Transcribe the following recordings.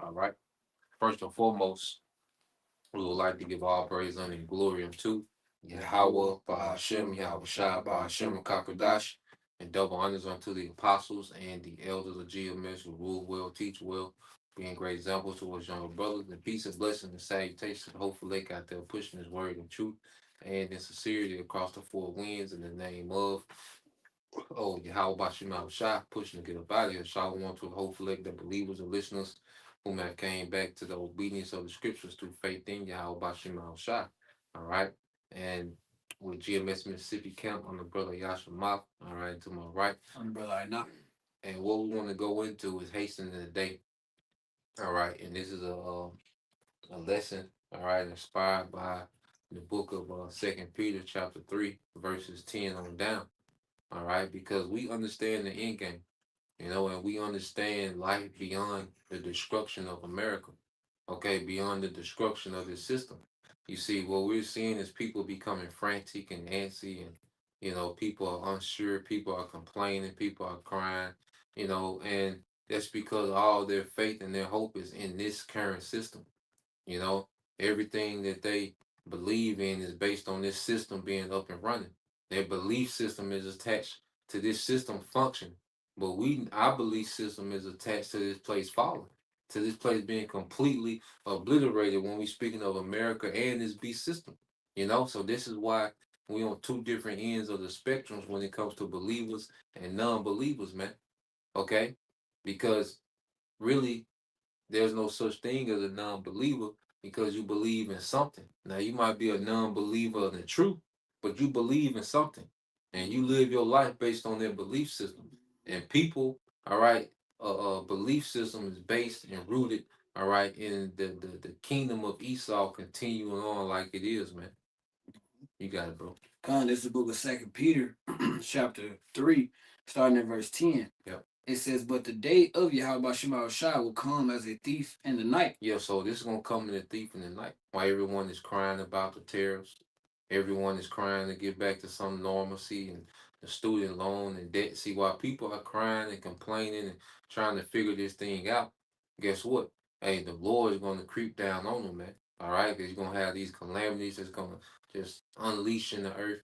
All right. First and foremost, we would like to give all praise and glory unto Yahweh, Bahashem, Yahweh Shai, Bahashem, Kakadash, and double honors unto the apostles and the elders of GMS who rule well, teach well, being great examples to us younger brothers. And peace and blessing and salutation. Hopefully, they got there pushing his word in truth and in sincerity across the four winds in the name of Yahweh Bashim Yahweh Shai, pushing to get up out of here. Shalom to the whole select the believers and listeners whom have came back to the obedience of the scriptures through faith in Yahweh Bashim Yahweh Shai. All right. And with GMS Mississippi Camp, I'm the brother Yasha Mop. All right, to my right. I'm the brother I know. And what we want to go into is hastening the day. All right. And this is a lesson, all right, inspired by the book of 2 Peter chapter 3, verses 10 on down. All right, because we understand the end game, and we understand life beyond the destruction of America, okay, beyond the destruction of this system. You see, what we're seeing is people becoming frantic and antsy, and, people are unsure, people are complaining, people are crying, and that's because all their faith and their hope is in this current system. You know, everything that they believe in is based on this system being up and running. Their belief system is attached to this system function. But our belief system is attached to this place falling, to this place being completely obliterated when we speaking of America and this beast system. So this is why we on two different ends of the spectrums when it comes to believers and non-believers, man. Okay? Because really there's no such thing as a non-believer because you believe in something. Now you might be a non-believer in the truth, but you believe in something, and you live your life based on their belief system. And people, all right, belief system is based and rooted, all right, in the kingdom of Esau continuing on like it is, man. You got it, bro. This is the book of Second Peter, chapter 3, starting at verse 10. Yep. It says, "But the day of Yahweh Shema Shai will come as a thief in the night." Yeah, so this is gonna come in the thief in the night. Why everyone is crying about the tariffs. Everyone is crying to get back to some normalcy and the student loan and debt. See, while people are crying and complaining and trying to figure this thing out, guess what? Hey, the Lord is going to creep down on them, man. All right, because you're going to have these calamities that's going to just unleash in the earth,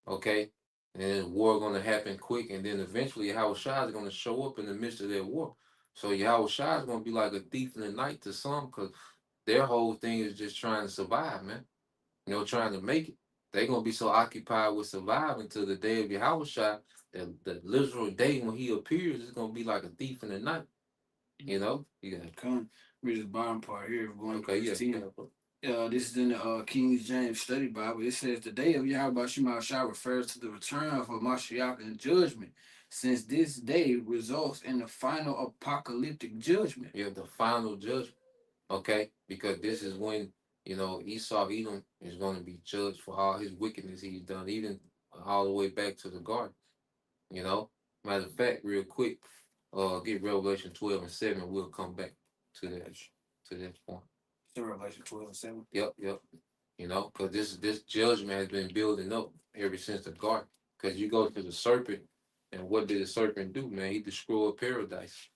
okay? And then war going to happen quick, and then eventually Yahweh Shai is going to show up in the midst of that war. So Yahweh Shai is going to be like a thief in the night to some because their whole thing is just trying to survive, man. Trying to make it. They're gonna be so occupied with surviving till the day of Yahweh Shai, that the literal day when he appears is gonna be like a thief in the night. You got Come, read the bottom part here. Going to okay, verse yeah. 10. This is in the King James Study Bible. It says, "The day of Yahweh Shema Shai refers to the return of Mashiach and judgment, since this day results in the final apocalyptic judgment." Yeah, the final judgment. Okay, because this is when Esau Edom is going to be judged for all his wickedness he's done, even all the way back to the garden. You know, matter of fact, real quick, get Revelation 12:7. We'll come back to that point. So Revelation 12:7. Yep, yep. Because this judgment has been building up ever since the garden. Because you go to the serpent, and what did the serpent do, man? He destroyed paradise.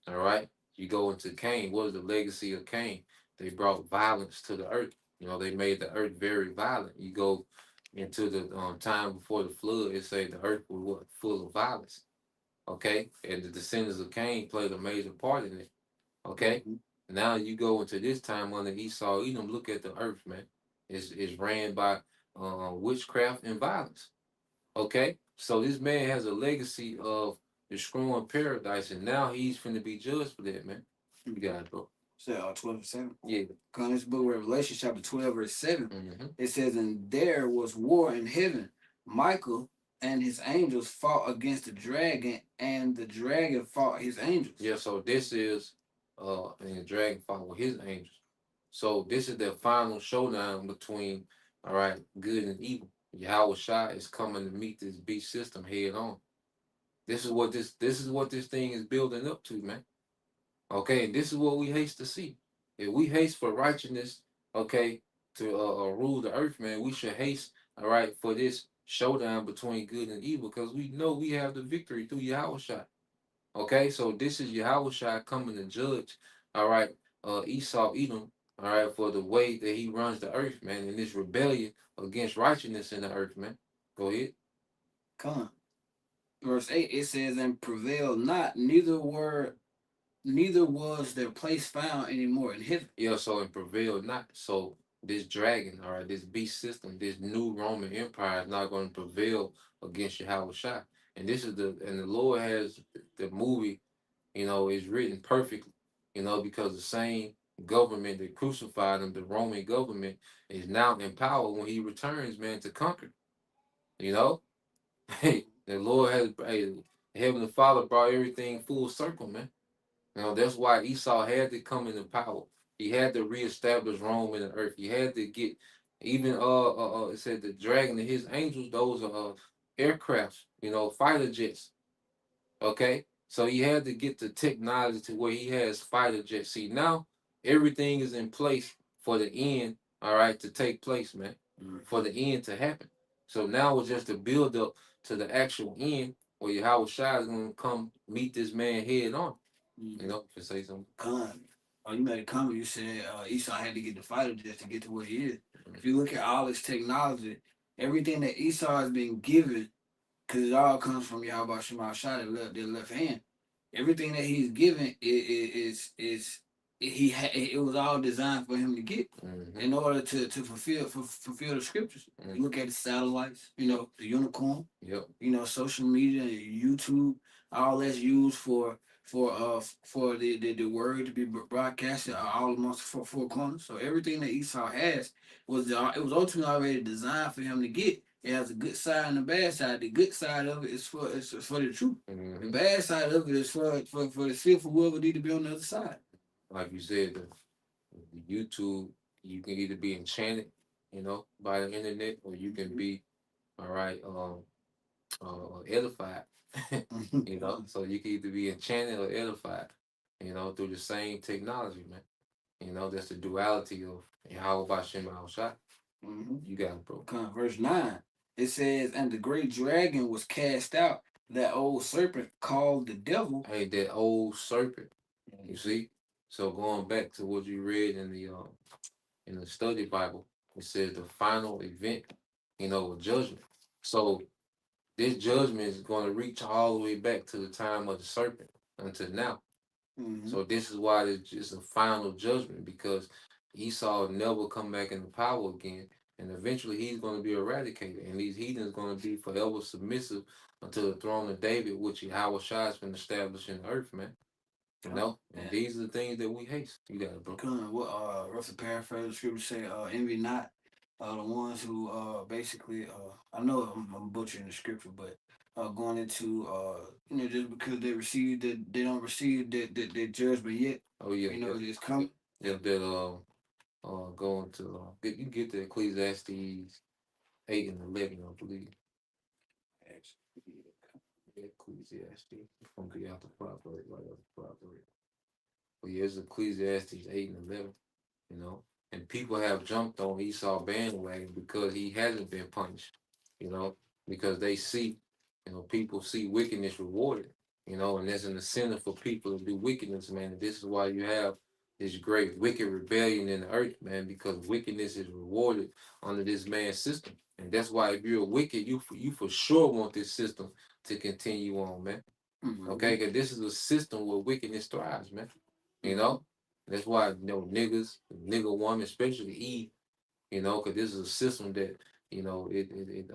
All right. You go into Cain. What is the legacy of Cain? They brought violence to the earth. They made the earth very violent. You go into the time before the flood. It say the earth was full of violence. Okay, and the descendants of Cain played a major part in it. Okay. Mm-hmm. Now you go into this time under Esau, Edom, look at the earth, man. It's ran by witchcraft and violence. Okay. So this man has a legacy of destroying paradise, and now he's finna be judged for that, man. You got it, bro. So 12:7. Yeah. Come this book of Revelation, chapter 12, verse 7. Mm-hmm. It says, "And there was war in heaven. Michael and his angels fought against the dragon, and the dragon fought his angels." Yeah, so this is and the dragon fought with his angels. So this is the final showdown between, all right, good and evil. Yahweh Shai is coming to meet this beast system head on. This is what this thing is building up to, man. Okay, and this is what we haste to see. If we haste for righteousness, okay, to rule the earth, man, we should haste, all right, for this showdown between good and evil, because we know we have the victory through Yahweh Shai. Okay, so this is Yahushua coming to judge, all right, Esau Edom, all right, for the way that he runs the earth, man, and this rebellion against righteousness in the earth, man. Go ahead. Come. Verse 8 it says, and prevail not, neither was their place found anymore in heaven. Yeah, so and prevail not. So this dragon, all right, this beast system, this new Roman Empire is not going to prevail against Yahushua. And this is the Lord has the movie, is written perfectly, because the same government that crucified him, the Roman government, is now in power when he returns, man, to conquer. You know, hey, the Lord has, hey, the Heavenly Father brought everything full circle, man. That's why Esau had to come into power. He had to reestablish Rome in the earth. He had to get even it said the dragon and his angels, those are aircrafts, fighter jets. Okay, so he had to get the technology to where he has fighter jets. See, now everything is in place for the end, all right, to take place, man, for the end to happen. So now it's just a build up to the actual end where Yahweh Shai is going to come meet this man head on. To say something. Con. Oh, you made a comment. You said Esau had to get the fighter just to get to where he is. If you look at all this technology, everything that Esau has been given, because it all comes from Yahweh Shema Shai, their left hand. Everything that he's given is it was all designed for him to get in order to fulfill the scriptures. You look at the satellites, the unicorn, Yep. Social media, YouTube, all that's used for the word to be broadcasted all amongst four corners. So everything that Esau has it was ultimately already designed for him to get. It has a good side and a bad side. The good side of it is for the truth. The bad side of it is for the fear for whoever need to be on the other side. Like you said, the YouTube, you can either be enchanted, by the internet, or you can be, all right, edified. So you can either be enchanted or edified, through the same technology, man. That's the duality of how about Shem Shai. You got it, bro. Verse 9. It says, and the great dragon was cast out, that old serpent called the devil. Hey, that old serpent. You see? So going back to what you read in the study Bible, it says the final event, judgment. So this judgment is going to reach all the way back to the time of the serpent until now. So this is why it's just a final judgment, because Esau never come back into power again, and eventually he's going to be eradicated, and these heathens going to be forever submissive unto the throne of David, which Yahweh Shai has been established in the earth, man. And these are the things that we hate. You got it, bro. What roughly paraphrase the scripture say, envy not the ones who basically I know I'm butchering the scripture, but going into just because they don't receive the judgment yet. Oh yeah, it's coming. That going to you get the Ecclesiastes 8 and 11, I believe. Ecclesiastes. It's gonna be out the proverb, right out the proverb. But yeah, it's Ecclesiastes 8 and 11. you know. And people have jumped on Esau bandwagon because he hasn't been punished, you know, because they see, people see wickedness rewarded, and there's an incentive for people to do wickedness, man. And this is why you have this great wicked rebellion in the earth, man, because wickedness is rewarded under this man's system. And that's why if you're wicked, you for sure want this system to continue on, man. Okay, because this is a system where wickedness thrives, man. You know, that's why niggas, nigga woman, especially Eve, because this is a system that it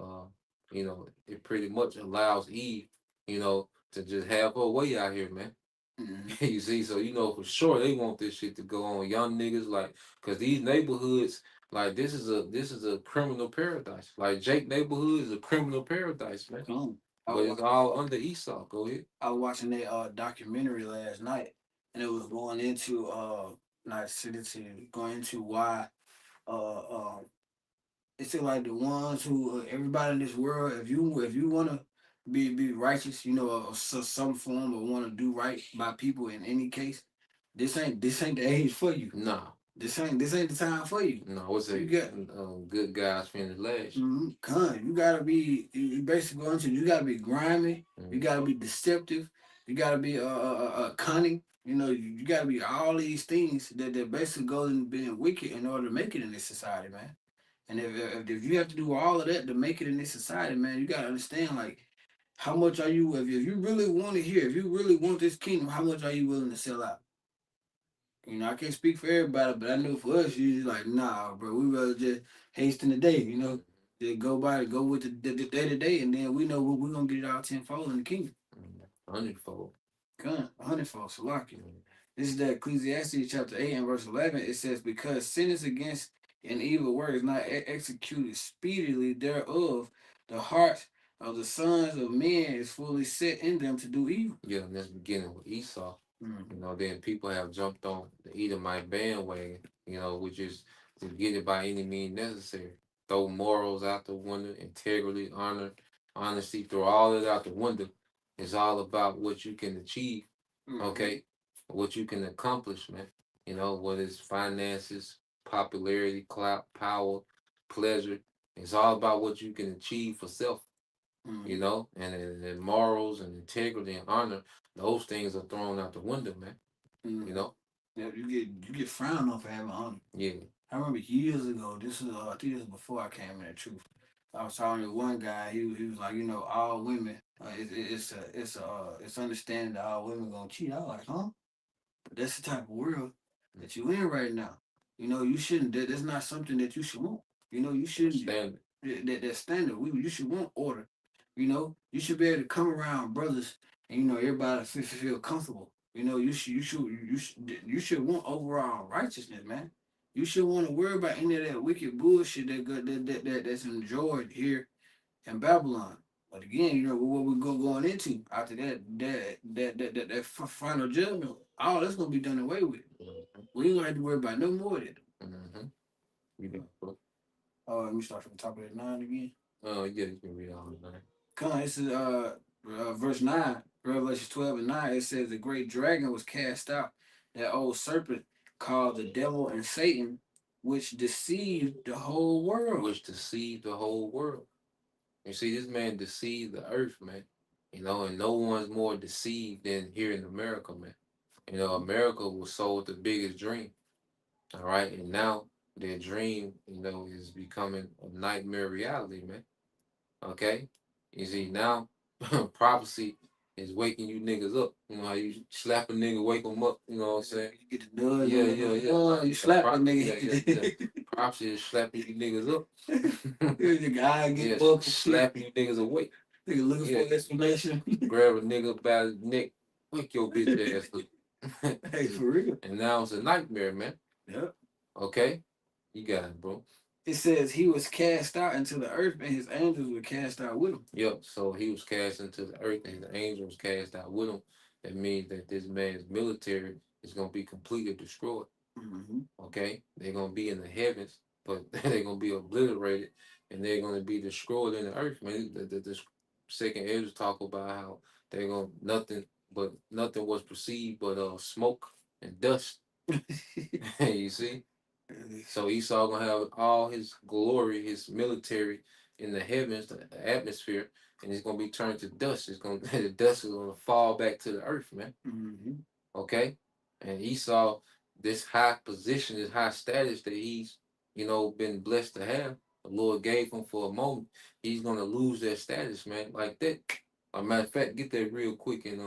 pretty much allows Eve, to just have her way out here, man. You see, so for sure they want this shit to go on. Young niggas like, cause these neighborhoods, like this is a criminal paradise. Like Jake neighborhood is a criminal paradise, man. But it's all under Esau. Go ahead. I was watching that documentary last night, and it was going into not city going into why uh, uh it's like the ones who everybody in this world, if you want to be righteous, some form of want to do right by people in any case, this ain't the age for you. Nah. This ain't the time for you. No, what's it? Good guys finish last. You gotta be. You basically going to. You gotta be grimy. You gotta be deceptive. You gotta be cunning. You know, you gotta be all these things that basically goes in being wicked in order to make it in this society, man. And if you have to do all of that to make it in this society, man, you gotta understand like how much are you if you really want it here, if you really want this kingdom, how much are you willing to sell out? You know, I can't speak for everybody, but I know for us, you just like, nah, bro, we rather just hasten the day, you know, just go with the day to day, and then we know we're gonna get it all tenfold in the kingdom. Hundredfold. Come, a hundredfold, Salaki. Mm. This is the Ecclesiastes chapter 8 and verse 11. It says, because sentence against an evil word is not executed speedily thereof, the heart of the sons of men is fully set in them to do evil. Yeah, and that's beginning with Esau. You Mm-hmm. know, then people have jumped on the Edomite bandwagon, you know, which is to get it by any means necessary. Throw morals out the window, integrity, honor, honesty, throw all of it out the window. It's all about what you can achieve, Mm-hmm. okay? What you can accomplish, man. You know, whether it's finances, popularity, clout, power, pleasure. It's all about what you can achieve for self, you Mm-hmm. know, and morals and integrity and honor, those things are thrown out the window, man. You Mm-hmm. know? Yeah, you get frowned on for having honor. Yeah. I remember years ago. This is I think this was before I came in the truth. I was talking to one guy. He was like, you know, all women. It's understanding that all women gonna cheat. I was like, huh? But that's the type of world Mm. that you in right now. You know, you shouldn't. That's not something that you should want. You know, you shouldn't. Standard. That standard. You should want order. You know, you should be able to come around brothers, and you know everybody feel comfortable. You know, you should want overall righteousness, man. You should want to worry about any of that wicked bullshit that's enjoyed here in Babylon. But again, you know what we're going into after that final judgment. All that's gonna be done away with. Mm-hmm. We ain't gonna have to worry about no more of that. Mm-hmm. You got book. Oh, let me start from the top of that nine again. Oh, yeah, you can read all of that. Come on, this is verse 9, Revelation 12 and 9. It says the great dragon was cast out, that old serpent called the devil and Satan, which deceived the whole world. Which deceived the whole world. You see, this man deceived the earth, man. You know, and no one's more deceived than here in America, man. You know, America was sold the biggest dream. All right. And now their dream, you know, is becoming a nightmare reality, man. Okay? You see, now prophecy is waking you niggas up. You know how you slap a nigga, wake him up, you know what I'm saying? You get the nudge Yeah, on yeah, the yeah. you Yeah, slap the yeah, yeah, yeah. nigga. Prophecy is slapping you niggas up. Your guy get Yeah, bucked and shit. slapping you niggas awake. Nigga looking Yeah, for an explanation. grab a nigga by his neck, wake your bitch ass up. Hey, for real. And now it's a nightmare, man. Yep. Okay? You got it, bro. It says he was cast out into the earth and his angels were cast out with him. Yep. So he was cast into the earth and his angel was cast out with him. That means that this man's military is going to be completely destroyed. Mm-hmm. Okay? They're going to be in the heavens, but they're going to be obliterated and they're going to be destroyed in the earth, man. The second angel talk about how they're going to, nothing was perceived but smoke and dust. You see? So Esau gonna have all his glory, his military in the heavens, the atmosphere, and it's gonna be turned to dust. It's gonna the dust is gonna fall back to the earth, man. Mm-hmm. Okay, and Esau, this high position, this high status that he's been blessed to have, the Lord gave him for a moment. He's gonna lose that status, man, like that. A matter of fact, get that real quick in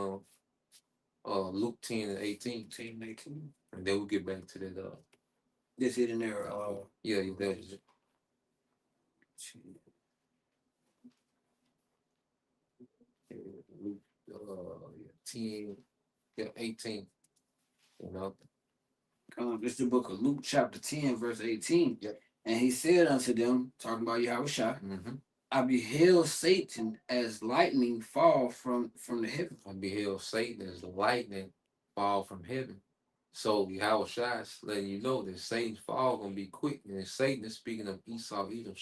Luke 10 and 18, 10 and 18. and then we'll get back to that. This hit in there. Yeah, that was Luke, 10, yeah, 18, you know. This is the book of Luke, chapter 10, verse 18. Yep. And he said unto them, talking about Yahushua, Mm-hmm. I beheld Satan as lightning fall from the heaven. I beheld Satan as lightning fall from heaven. So Yahweh Shai is letting you know that Satan's fall gonna be quick. And Satan is speaking of Esau, Edom,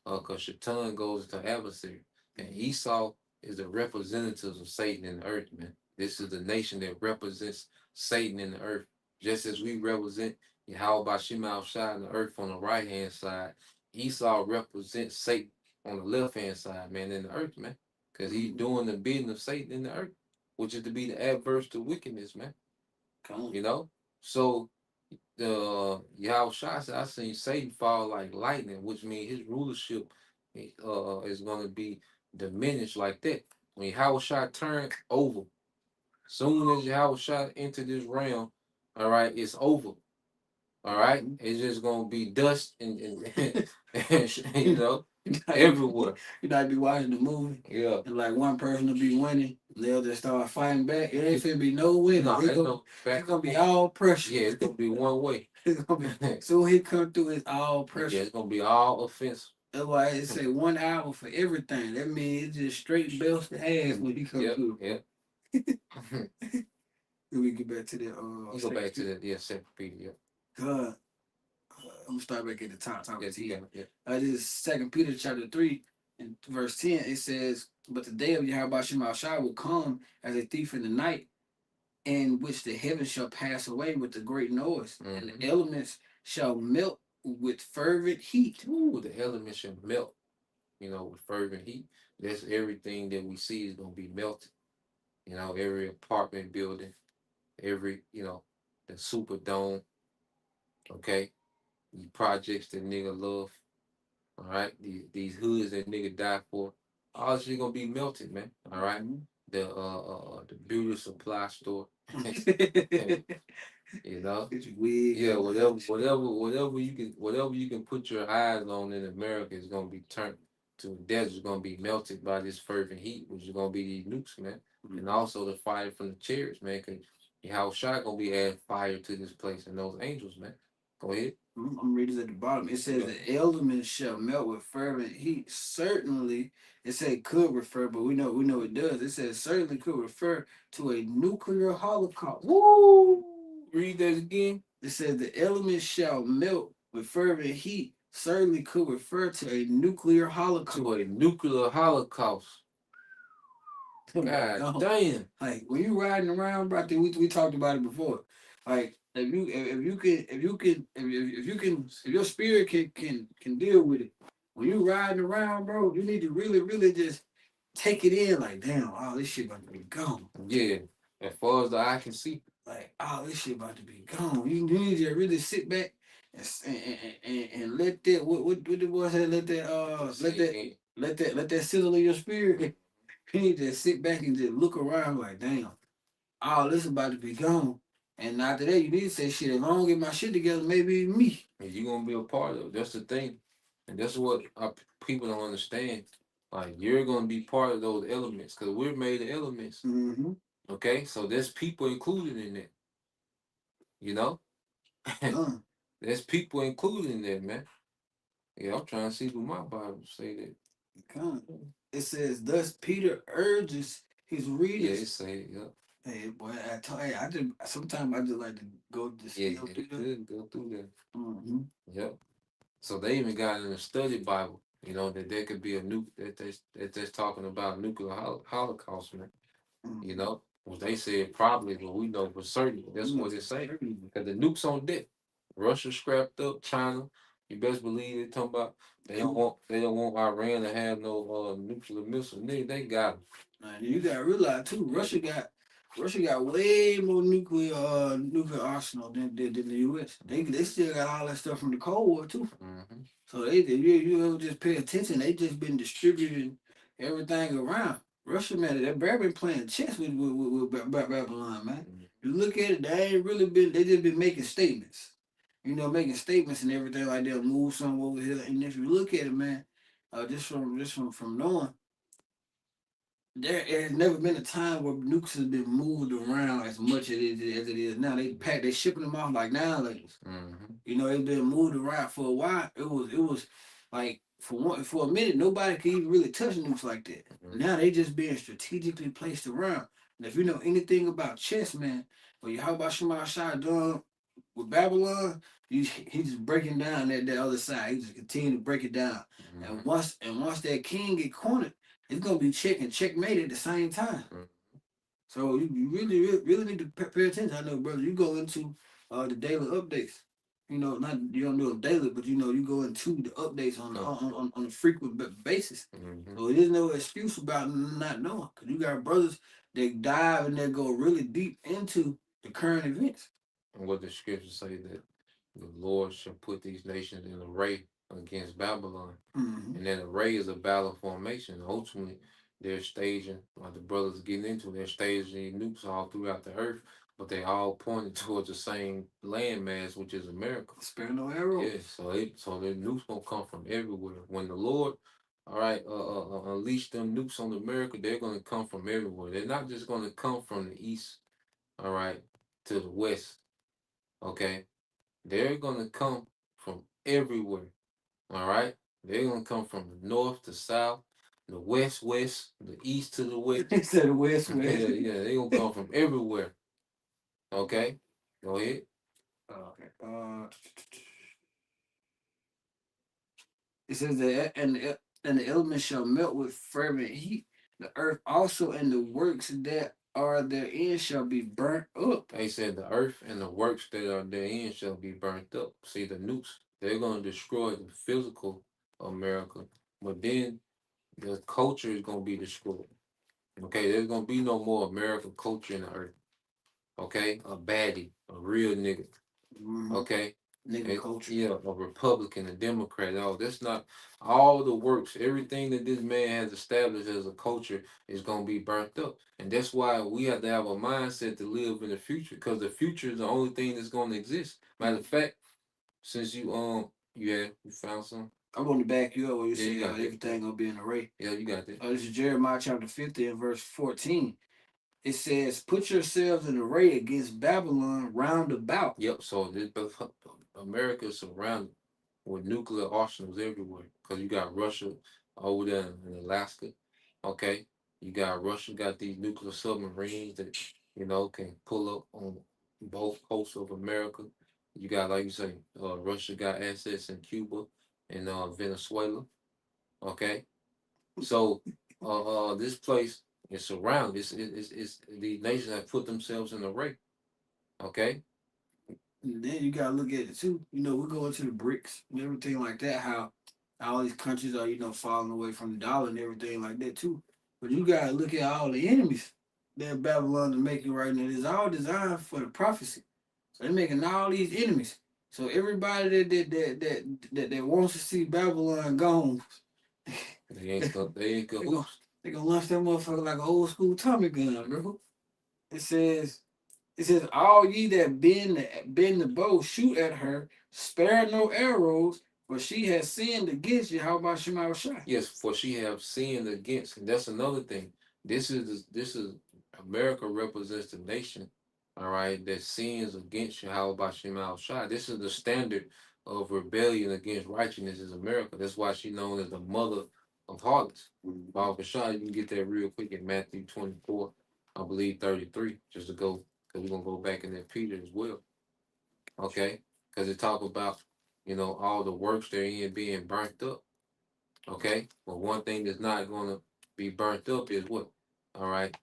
because Shaitan goes to adversary. And Esau is the representatives of Satan in the earth, man. This is the nation that represents Satan in the earth. Just as we represent Yahweh Bashim Shai in the earth on the right hand side, Esau represents Satan on the left hand side, man, in the earth, man. Because he's Mm-hmm. doing the bidding of Satan in the earth. which is to be the adverse to wickedness, man. Come on. You know, so the Yahweh Shai said, I seen Satan fall like lightning, which means his rulership is going to be diminished like that. When Yahweh Shai turned over, soon as Yahweh Shai entered this realm, all right, it's over. All right, Mm-hmm. it's just gonna be dust and you know You know, everywhere. you know, be watching the movie, Yeah, and like one person will be winning, they'll just start fighting back. It ain't finna be no winning. no, it's no It's back. gonna be all pressure. Yeah, it's gonna be one way. It's gonna be soon he come through, it's all Yeah, pressure. it's gonna be all offensive. That's why it say 1 hour for everything. That means it's just straight belts to ass when he come Yep, through. yep. Then we get back to the You go second back to the second Peter. Yep. God. I'm gonna start back at the top, talking Yes, to you you. got it. Yep. This is Second Peter chapter 3 and verse 10. It says, "But the day of Yahweh Shai will come as a thief in the night, in which the heavens shall pass away with a great noise, and the Mm-hmm. elements shall melt with fervent heat." Ooh, the elements should melt. With fervent heat. That's everything that we see is gonna be melted. Every apartment building, every the Superdome. Okay, the projects that nigga love. All right, these hoods that nigga die for, all this shit gonna be melted, man. All right, Mhm. the beauty supply store, you know, Get your wig yeah, and whatever you can put your eyes on in America is gonna be turned to a desert. It's gonna be melted by this fervent heat, which is gonna be these nukes, man, and Mhm. also the fire from the chariots, man. Cause how shot gonna be adding fire to this place and those angels, man. Go ahead. I'm reading at the bottom. It says Yeah. the elements shall melt with fervent heat. Certainly, it said could refer, but we know it does. It says certainly could refer to a nuclear holocaust. Woo! Read that again. It says the elements shall melt with fervent heat. Certainly could refer to a nuclear holocaust. To a nuclear holocaust. Like, God no. damn. Like when you riding around, bro, I think we talked about it before. Like if your spirit can deal with it. When you riding around, bro, you need to really, really just take it in. Like, damn, oh, this shit about to be gone. Yeah. As far as the eye can see. Like, oh, this shit about to be gone. You need to really sit back and let that what the boy said, let that sizzle in your spirit. You need to sit back and just look around like, damn, all this about to be gone. And after that, you need to say, shit, if I don't get my shit together, maybe it's me. And you're gonna be a part of it. That's the thing. And that's what our people don't understand. Like you're gonna be part of those elements because we're made of elements. Mm-hmm. Okay? So there's people included in that, you know? Done. There's people included in that, man. Yeah, I'm trying to see what my Bible say that. Come. It says, thus Peter urges his Yeah, it readers. say, yeah. Hey, boy, I just sometimes I just like to go just Yeah, go yeah, through it them. could go through that. Mm-hmm. Yep. So they even got in a study Bible, that there could be a that's talking about nuclear holocaust, man. Mm-hmm. Well, they said probably, but we know for certain You that's know what for it say. certain. Because the nukes on deck. Russia scrapped up, China. You best believe they talking about they don't want Iran to have no nuclear missiles. Nigga, they got them. And you gotta realize too, Russia got way more nuclear arsenal than the US. They still got all that stuff from the Cold War too. Mm-hmm. So you ever just pay attention, they just been distributing everything around. Russia, man, they've been playing chess with Babylon, man. You look at it, they just been making statements. Making statements and everything like they'll move some over here. And if you look at it, man, just from knowing, there has never been a time where nukes has been moved around as much as it is now. They shipping them off like nowadays. Mm-hmm. It's been moved around for a while. It was like for a minute nobody could even really touch nukes like that. Mm-hmm. Now they just being strategically placed around. And if you know anything about chess, man, or how about Shema Shah done with Babylon, he just breaking down that other side. He just continue to break it down. And Mm-hmm. once that king get cornered, it's gonna be checkmate at the same time. So you really, really, really need to pay attention. I know, brother, you go into the daily updates. Not you don't do them daily, but you go into the updates on a frequent basis. Mm-hmm. So there's no excuse about not knowing, cause you got brothers. they dive and they go really deep into the current events. And what the scriptures say that the Lord shall put these nations in array against Babylon. Mm-hmm. And then array is a battle formation. Ultimately, they're staging, like the brothers getting into, they're staging nukes all throughout the earth, but they all pointed towards the same landmass, which is America. Spare no Yeah, arrows. so the nukes gonna come from everywhere. When the Lord, all right, unleash them nukes on America, they're gonna come from everywhere. They're not just gonna come from the east, all right, to the west. Okay, they're gonna come from everywhere. All right, they're gonna come from the north to south, the west, the east to the west. He said West Yeah, West. yeah, they're gonna come from everywhere. Okay, go ahead. Okay. It says that and the elements shall melt with fervent heat. The earth also and the works that are therein shall be burnt up. They said the earth and the works that are therein shall be burnt up. See, the nukes, they're going to destroy the physical America, but then the culture is going to be destroyed. Okay, there's going to be no more American culture in the earth. Okay, a baddie, a real nigga. Mm-hmm. Okay, Nigga culture. yeah, a Republican, a Democrat. Oh, that's not all the works. Everything that this man has established as a culture is gonna be burnt up, and that's why we have to have a mindset to live in the future, because the future is the only thing that's gonna exist. Matter of fact, since you found some. I'm going to back you up where you Yeah, say you got that. everything gonna be in array. Yeah, you got that. This is Jeremiah chapter 50 and verse 14. It says, "Put yourselves in array against Babylon round about." Yep. So this America is surrounded with nuclear arsenals everywhere because you got Russia over there in Alaska. Okay, you got Russia got these nuclear submarines that can pull up on both coasts of America. You got, like you say, Russia got assets in Cuba and Venezuela. Okay, so this place is surrounded. It's the nations have put themselves in array. Okay. And then you gotta look at it too. We go into the BRICS and everything like that. How all these countries are, falling away from the dollar and everything like that too. But you gotta look at all the enemies that Babylon is making right now. It's all designed for the prophecy. So they're making all these enemies. So everybody that wants to see Babylon gone, They ain't they gonna cahoots. they gonna launch that motherfucker like an old school Tommy gun, bro. It says it says, "All ye that bend the bow, shoot at her, spare no arrows, for she has sinned against you." How about Shema Shai? Yes, for she have sinned against, and that's another thing. This is America represents the nation, all right, that sins against Yahweh Shema Shai. This is the standard of rebellion against righteousness is America. That's why she's known as the mother of harlots. Baal Shai, you can get that real quick in Matthew 24, I believe 33, just to go, because we're gonna go back in that Peter as well. Okay? Because it talk about, all the works therein being burnt up. Okay, but one thing that's not going to be burnt up is what? All right,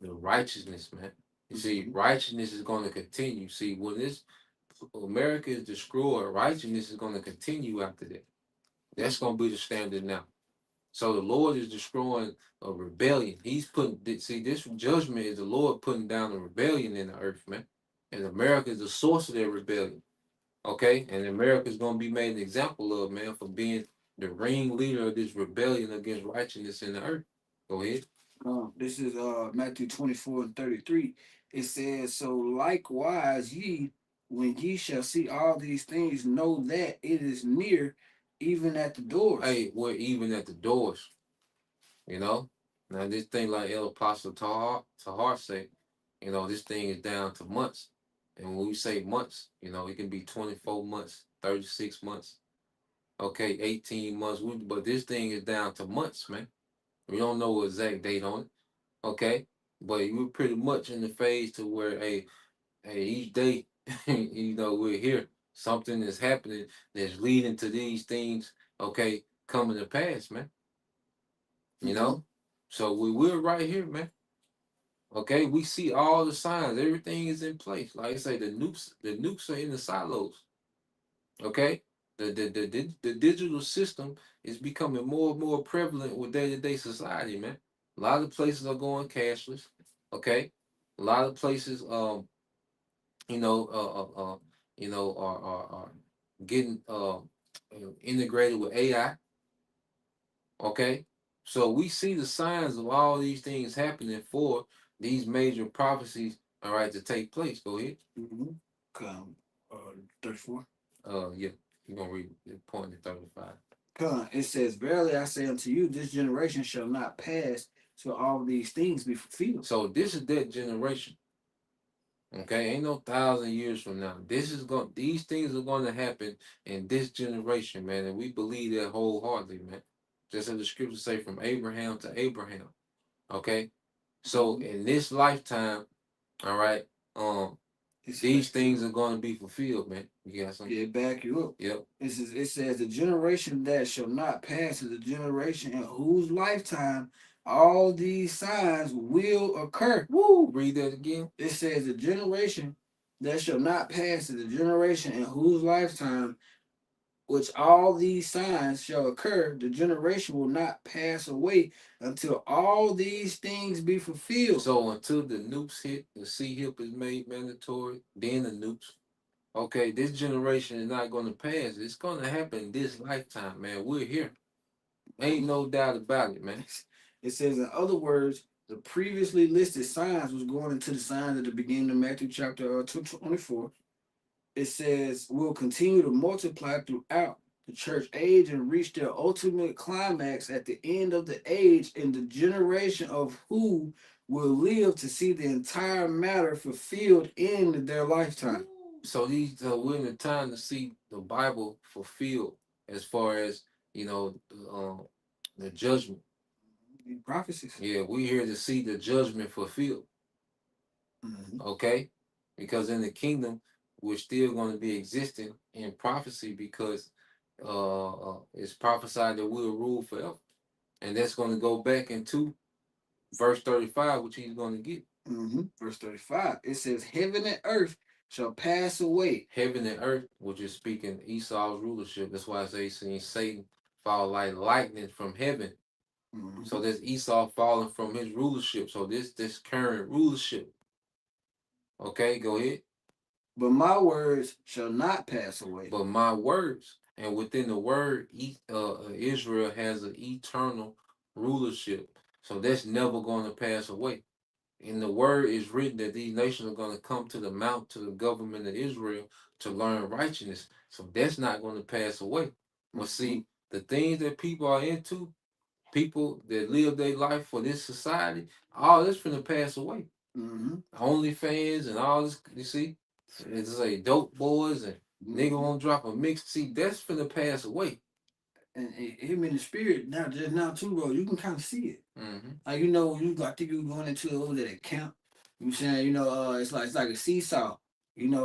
the righteousness, man. You see, righteousness is going to continue. See, when this America is destroyed, righteousness is going to continue after that. That's going to be the standard now. So the Lord is destroying a rebellion. He's putting, see, this judgment is the Lord putting down a rebellion in the earth, man. And America is the source of that rebellion. Okay, and America's gonna be made an example of, man, for being the ringleader of this rebellion against righteousness in the earth. Go ahead. This is Matthew 24 and 33. It says, "So likewise ye, when ye shall see all these things, know that it is near, even at the doors." Hey, we're even at the doors, you know. Now this thing, like El Apostle Tahar say, this thing is down to months. And when we say months, it can be 24 months, 36 months, okay, 18 months. But this thing is down to months, man. We don't know exact date on it. Okay. But we're pretty much in the phase to where, hey, each day, we're here. Something is happening that's leading to these things, okay, coming to pass, man. You know? So we're right here, man. Okay, we see all the signs. Everything is in place. Like I say, the nukes are in the silos. Okay? The digital system is becoming more and more prevalent with day-to-day society, man. A lot of places are going cashless. Okay, a lot of places, you know, are getting integrated with AI. Okay, so we see the signs of all these things happening for these major prophecies. All right, to take place. Go ahead. Mm-hmm. Come, 34. Yeah, you're gonna read the point in 35. Come, it says, "Verily I say unto you, this generation shall not pass till all these things be fulfilled." So this is that generation. Okay, ain't no 1,000 years from now. This is going. These things are going to happen in this generation, man, and we believe that wholeheartedly, man. Just as the scriptures say, from Abraham to Abraham. Okay, so Mm-hmm. in this lifetime, all right, um, It's these back you things up. are going to be fulfilled, man. You got something? Yeah, back you up. Yep. It says, "The generation that shall not pass is the generation in whose lifetime all these signs will occur." Woo. Read that again. It says, "The generation that shall not pass is the generation in whose lifetime which all these signs shall occur. The generation will not pass away until all these things be fulfilled." So until the nukes hit, the C hip is made mandatory, then the nukes. Okay, this generation is not going to pass. It's going to happen this lifetime, man. We're here. Ain't no doubt about it, man. It says, in other words, the previously listed signs was going into the signs at the beginning of Matthew chapter 24. It says will continue to multiply throughout the church age and reach their ultimate climax at the end of the age in the generation of who will live to see the entire matter fulfilled in their lifetime. So these we're in the time to see the Bible fulfilled, as far as the judgment. Prophecies. Yeah, we're here to see the judgment fulfilled. Mm-hmm. Okay, because in the kingdom we're still going to be existing in prophecy, because it's prophesied that we'll rule forever, and that's going to go back into verse 35, which he's going to get. Mm-hmm. Verse 35. It says, "Heaven and earth shall pass away." Heaven and earth, which is speaking Esau's rulership. That's why I say seen Satan fall like lightning from heaven. Mm-hmm. So there's Esau falling from his rulership. So this current rulership. Okay, go ahead. "But my words shall not pass away." But my words, and within the word, Israel has an eternal rulership. So that's never going to pass away. In the word is written that these nations are going to come to the mount, to the government of Israel, to learn righteousness. So that's not going to pass away. Well, Mm-hmm. see, the things that people are into, people that live their life for this society, all this finna pass away. Mm-hmm. OnlyFans and all this, you see, it's like dope boys and nigga Mm-hmm. won't drop a mix. See, that's finna pass away. And him in the spirit now, just now too, bro. You can kind of see it. Mm-hmm. Like I think you going into what was it, a camp. You saying it's like a seesaw.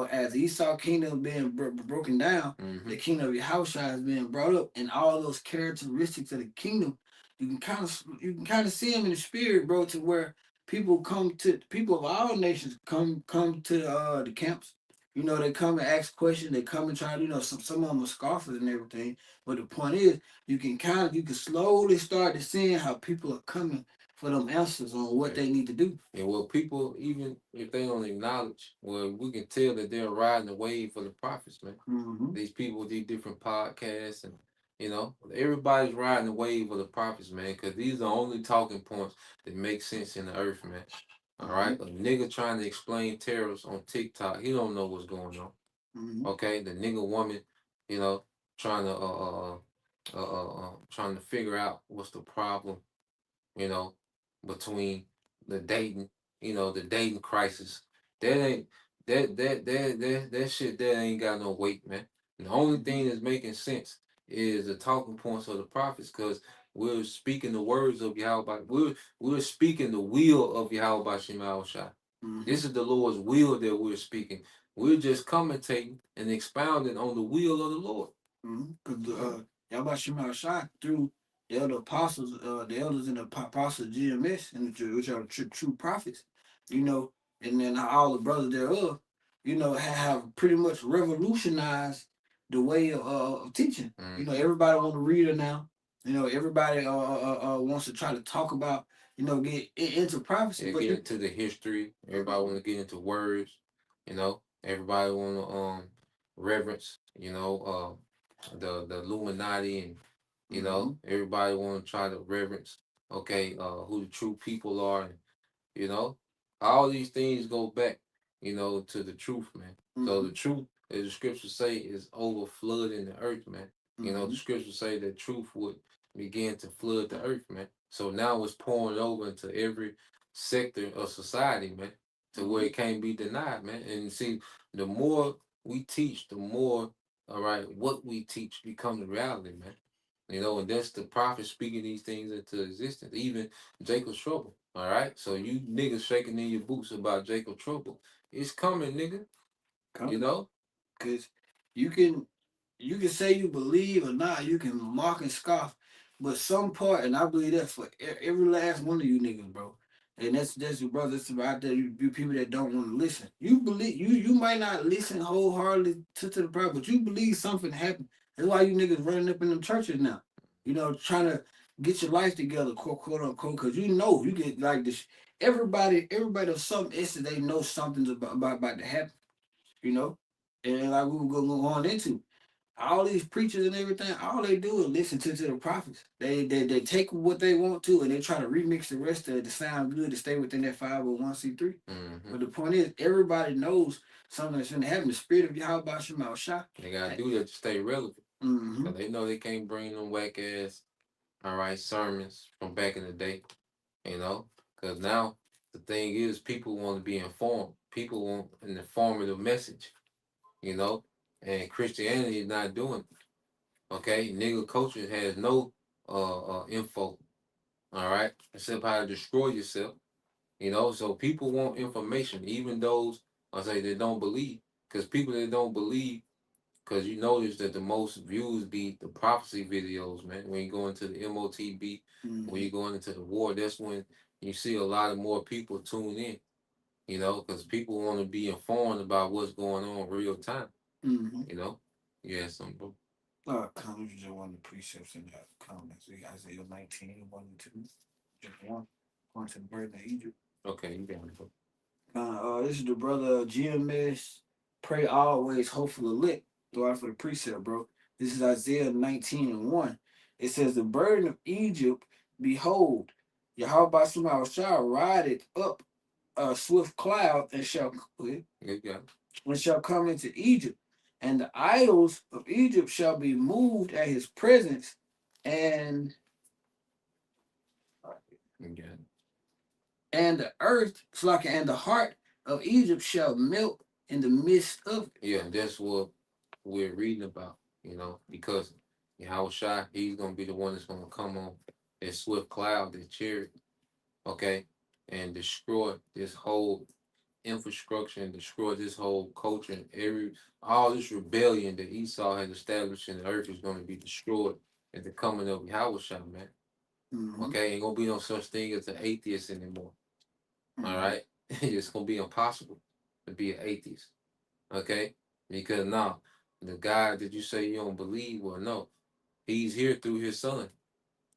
As Esau kingdom being broken down, Mm-hmm. the kingdom of Yahushua is being brought up, and all those characteristics of the kingdom, you can kind of see them in the spirit, bro. To where people of all nations come to the camps. They come and ask questions. They come and try. Some of them are scoffers and everything. But the point is, you can slowly start to seeing how people are coming for them answers on what they need to do. And well, people, even if they don't acknowledge, well, we can tell that they're riding the wave for the prophets, man. Mm-hmm. These people with these different podcasts, and everybody's riding the wave of the prophets, man, because these are the only talking points that make sense in the earth, man. All Mm-hmm. right, a nigga trying to explain tariffs on TikTok, he don't know what's going on. Mm-hmm. Okay, the nigga woman, you know, trying to trying to figure out what's the problem, you know, between the dating, the dating crisis. That ain't that shit that ain't got no weight, man. And the only Mm-hmm. thing that's making sense is the talking points of the prophets, because we're speaking the words of Yahweh. We're speaking the will of Yahweh Shema Shai. Mm-hmm. This is the Lord's will that we're speaking. We're just commentating and expounding on the will of the Lord. Because Yahweh Shema Shai through the elder apostles, the elders and the apostles of GMS, and which are the true prophets, you know, and then all the brothers thereof, have pretty much revolutionized the way of teaching. Mm-hmm. Everybody want to read it now. Everybody wants to try to talk about get into prophecy, Yeah, but get you. into the history. Everybody want to get into words. Everybody want to reverence. The Illuminati, and Mm-hmm. everybody want to try to reverence. Okay, who the true people are, and you know, all these things go back, to the truth, man. So Mm-hmm. the truth, as the scriptures say, is over flooding the earth, man. The Mm-hmm. scriptures say that truth would begin to flood the earth, man. So now it's pouring over into every sector of society, man, to where Mm-hmm. it can't be denied, man. And see, the more we teach, the more, all right, what we teach become the reality, man. And that's the prophet speaking these things into existence. Even Jacob's trouble. All right. So you niggas shaking in your boots about Jacob trouble. It's coming, nigga. You Come, know? because you can you can say you believe or not. You can mock and scoff, but some part, and I believe that for every last one of you niggas, bro. And that's your brothers out there. You people that don't want to listen. You believe you might not listen wholeheartedly to the prophet, but you believe something happened. That's why you niggas running up in them churches now. Trying to get your life together, quote unquote, because you get like this. Everybody of some essence, they know something's about to happen, you know? And like we were going on into, all these preachers and everything, all they do is listen to the prophets. They take what they want to and they try to remix the rest of it to sound good to stay within that 501c3. Mm-hmm. But the point is, everybody knows something that's going to happen. The spirit of Yahweh Shema Shah. They gotta do that to stay relevant. Mm-hmm. Cause they know they can't bring them whack ass, all right, sermons from back in the day. You know? Cause now the thing is people want to be informed. People want an informative message, you know? And Christianity is not doing it. Okay? Nigga culture has no info. All right, except how to destroy yourself. So people want information, even those I say they don't believe, because people that don't believe, because you notice that the most views be the prophecy videos, man. When you go into the MOTB, when Mm-hmm. you going into the war, that's when you see a lot of more people tune in. Because people want to be informed about what's going on real time. Mm-hmm. You know, yeah, some bro. Comments, just one of the precepts in the comments. We got Isaiah 19, 1 and 2. Just one. Going to the burden of Egypt. Okay, you got it, bro. This is the brother GMS. Pray always, hopeful elect. Throw out for the precept, bro. This is Isaiah 19 and 1. It says, the burden of Egypt, behold, Yahweh somehow shall ride it up a swift cloud You got it. and shall come into Egypt. And the idols of Egypt shall be moved at his presence, and You got it. the earth, and the heart of Egypt shall melt in the midst of it. Yeah, that's what we're reading about, because Yahweh Shai, he's gonna be the one that's gonna come on that swift cloud, that chariot, okay, and destroy this whole infrastructure and destroy this whole culture and all this rebellion that Esau has established in the earth is gonna be destroyed at the coming of Yahweh Shai, man. Mm-hmm. Okay, ain't gonna be no such thing as an atheist anymore. All Mm-hmm. right, it's gonna be impossible to be an atheist. Okay, because now the God that you say you don't believe, well, no, He's here through His Son.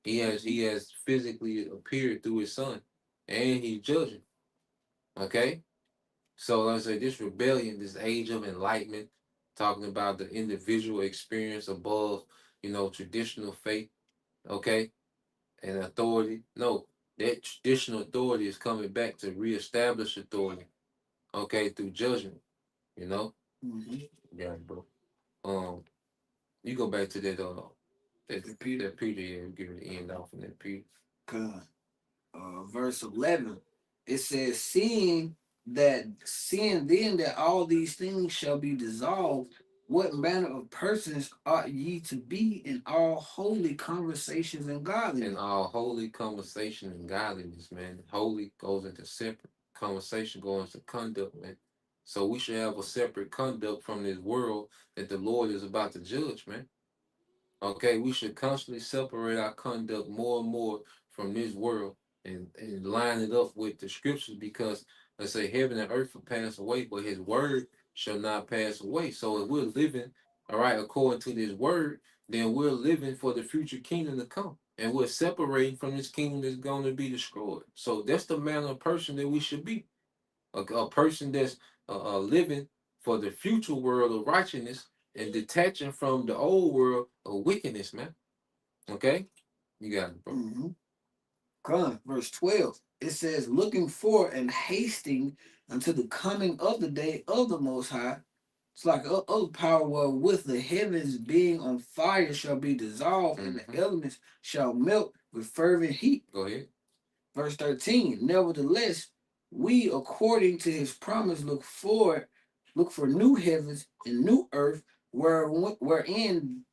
He has physically appeared through His Son, and He's judging. Okay, so like I say, this rebellion, this age of enlightenment, talking about the individual experience above, traditional faith. Okay, and authority. No, that traditional authority is coming back to reestablish authority. Okay, through judgment. You know. Mm-hmm. Yeah, bro. Um, you go back to that Repeat that Peter. Yeah, we get ready to end off in that Peter. it. Verse 11, it says, seeing then that all these things shall be dissolved, what manner of persons ought ye to be in all holy conversations and And godliness? all holy conversation and godliness, man. Holy goes into separate. Conversation goes into conduct, man. So we should have a separate conduct from this world that the Lord is about to judge, man. Okay, we should constantly separate our conduct more and more from this world and line it up with the scriptures because let's say heaven and earth will pass away, but his word shall not pass away. So if we're living, all right, according to this word, then we're living for the future kingdom to come. and we're separating from this kingdom that's going to be destroyed. So that's the manner of person that we should be. A person that's living for the future world of righteousness and detaching from the old world of wickedness, man. Okay? You got it, bro. Mm-hmm. Verse 12. It says, looking for and hasting until the coming of the day of the Most High. It's like other power wherewith the heavens being on fire shall be dissolved, and the elements shall melt with fervent heat. Go ahead. Verse 13. Nevertheless, we according to his promise look for new heavens and new earth wherein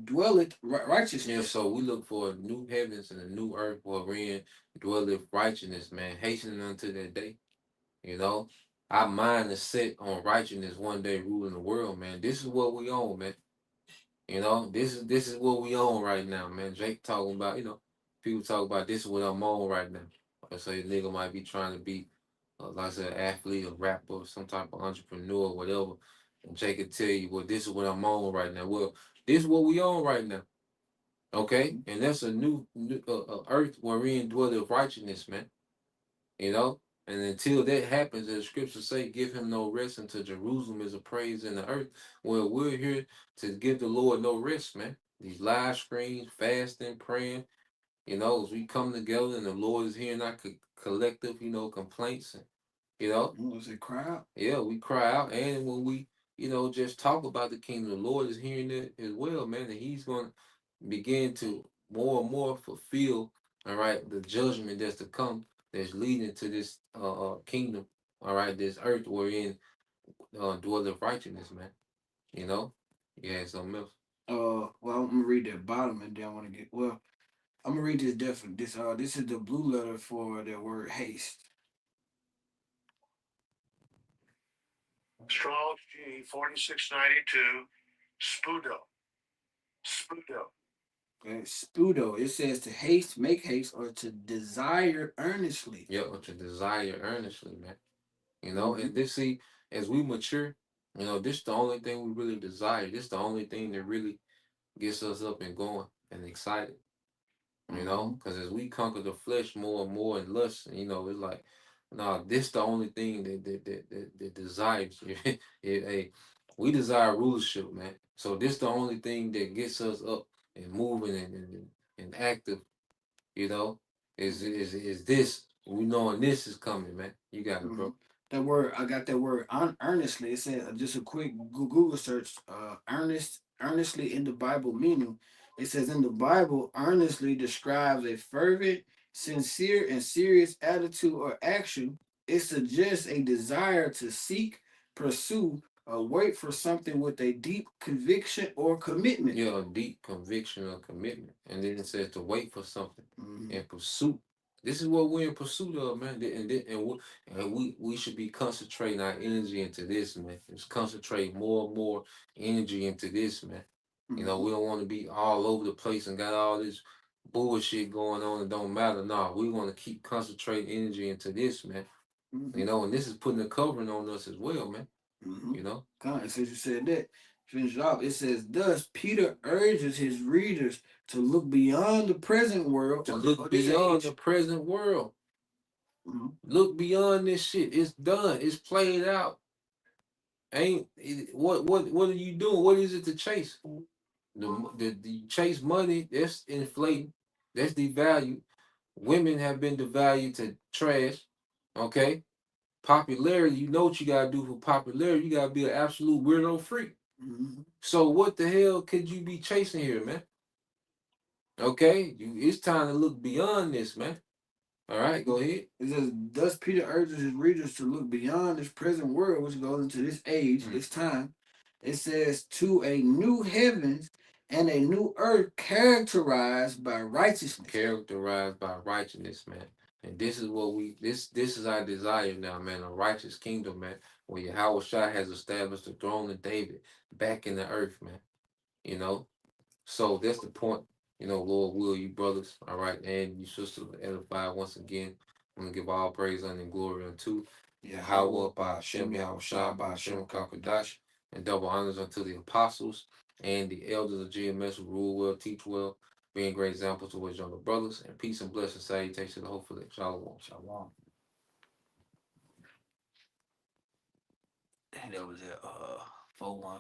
dwelleth righteousness. Yeah, so we look for new heavens and a new earth wherein dwelleth righteousness, man, hastening unto that day. You know, our mind is set on righteousness one day ruling the world, man. This is what we own, man. You know, this is what we own right now, man. Jake talking about, people talk about this is what I'm on right now. I say nigga might be trying to be, like I said, athlete, a rapper, some type of entrepreneur, whatever. And Jake could tell you, well, this is what I'm on right now. Well, this is what we own right now. Okay, and that's a new earth wherein dwelleth righteousness, man. You know, and until that happens, as scriptures say, give him no rest until Jerusalem is a praise in the earth. Well, we're here to give the Lord no rest, man. These live streams, fasting, praying, as we come together and the Lord is hearing our collective, complaints, and you know, Was it cry out? yeah, we cry out, and when we, just talk about the kingdom, the Lord is hearing it as well, man, and He's going to begin to more and more fulfill, all right, the judgment that's to come, that's leading to this kingdom, all right, this earth wherein dwelleth righteousness, man. You know, yeah, something else. Well, I'm gonna read that bottom, and then I want to get well. I'm gonna read this definitely. This is the blue letter for the word haste. Strong's G 4692 Spudo. Spudo. Okay, Spudo. It says to haste, make haste, or to desire earnestly. Yeah, or to desire earnestly, man. Mm-hmm. And this, see, as we mature, this the only thing we really desire. This the only thing that really gets us up and going and excited. Mm-hmm. Because as we conquer the flesh more and more and lust, it's like, nah, this the only thing that desires. Hey, we desire rulership, man. So this the only thing that gets us up and moving and active. You know, is this we knowing this is coming, man. You got it, Mm-hmm. bro. That word, I got that word earnestly. It said just a quick Google search. Earnestly in the Bible meaning. It says in the Bible, earnestly describes a fervent, sincere, and serious attitude or action. It suggests a desire to seek, pursue, or wait for something with a deep conviction or commitment. Yeah, a deep conviction or commitment. And then it says to wait for something Mm-hmm. in pursuit. This is what we're in pursuit of, man. And we should be concentrating our energy into this, man. Just concentrate more and more energy into this, man. Mm-hmm. We don't want to be all over the place and got all this bullshit going on and don't matter. No, we want to keep concentrating energy into this, man. Mm-hmm. And this is putting a covering on us as well, man. Mm-hmm. You know? Since you said that, finish it off. It says, thus Peter urges his readers to look beyond the present world To or look this beyond the age. present world. Mm-hmm. Look beyond this shit. It's done. It's played out. What are you doing? What is it to chase? The chase money, that's inflating. That's devalued. Women have been devalued to trash. Okay? Popularity, you know what you gotta do for popularity. You gotta be an absolute weirdo freak. Mm-hmm. So what the hell could you be chasing here, man? Okay? It's time to look beyond this, man. All right, go ahead. It says, thus Peter urges his readers to look beyond this present world, which goes into this age, Mm. this time. It says, to a new heavens and a new earth characterized by righteousness. Characterized by righteousness, man. And this is what this is our desire now, man. A righteous kingdom, man, where Yahweh Shai has established the throne of David back in the earth, man. You know, so that's the point. Lord will you brothers, all right, and you sisters edified once again. I'm gonna give all praise and glory unto Yahweh by Hashem Yahweh Shai by Hashem Kakadash, and double honors unto the apostles and the elders of GMS who rule well, teach well, being great examples to his younger brothers, and peace and blessings, salutations to the hopefully. Shalom. Shalom. And that was it. 4-1.